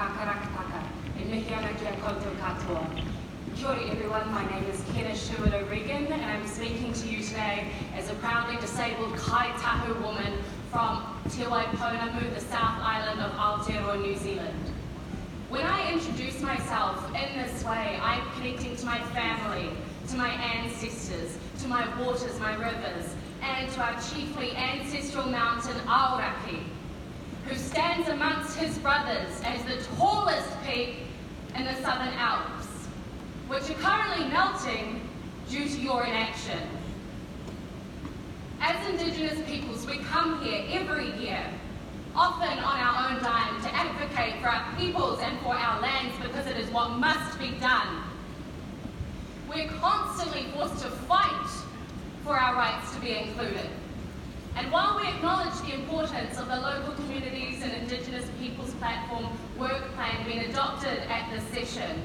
Karakataka, and Mihiana Kia Koutou Katoa. Kia ora everyone, my name is Kenna Sherwood-O'Regan and I'm speaking to you today as a proudly disabled Kai Tahu woman from Te Waiponamu, the South Island of Aotearoa, New Zealand. When I introduce myself in this way, I'm connecting to my family, to my ancestors, to my waters, my rivers, and to our chiefly ancestral mountain, Aoraki, who stands amongst his brothers as the tallest peak in the Southern Alps, which are currently melting due to your inaction. As Indigenous peoples, we come here every year, often on our own dime, to advocate for our peoples and for our lands because it is what must be done. We're constantly forced to fight for our rights to be included. And while we acknowledge the importance of the local communities and Indigenous peoples platform work plan being adopted at this session,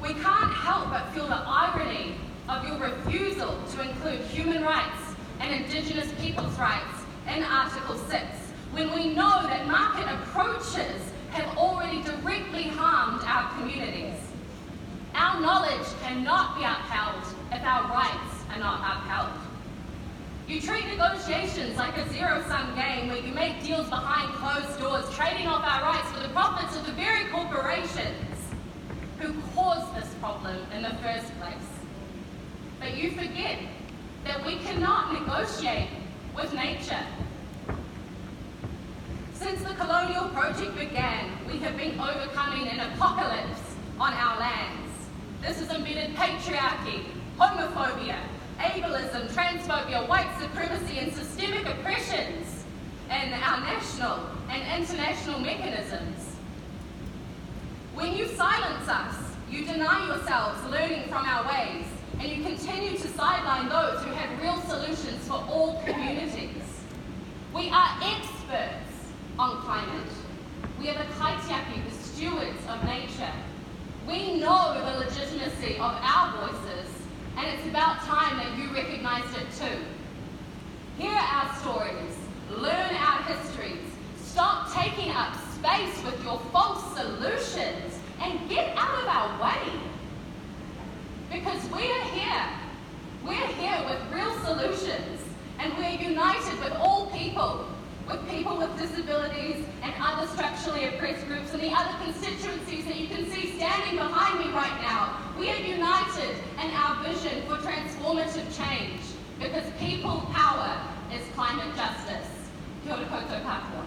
we can't help but feel the irony of your refusal to include human rights and Indigenous peoples' rights in Article 6, when we know that market approaches have already directly harmed our communities. Our knowledge cannot be upheld if our rights are not upheld. You treat negotiations like a zero-sum game where you make deals behind closed doors, trading off our rights for the profits of the very corporations who caused this problem in the first place. But you forget that we cannot negotiate with nature. Since the colonial project began, we have been overcoming an apocalypse on our lands. This has embedded patriarchy, homophobia, ableism, transphobia, white supremacy, and systemic oppressions in our national and international mechanisms. When you silence us, you deny yourselves learning from our ways, and you continue to sideline those who have real solutions for all communities. We are experts on climate. We are the kaitiaki, the stewards of nature. We know the legitimacy of our voices, and it's about time that you recognized it too. Hear our stories, learn our histories, stop taking up space with your false solutions, and get out of our way. Because we're here with real solutions, and we're united with all people with disabilities and other structurally oppressed groups and the other constituencies that you can see standing behind me right now. We are united in our vision for transformative change because people power is climate justice. Kia ora koutou katoa.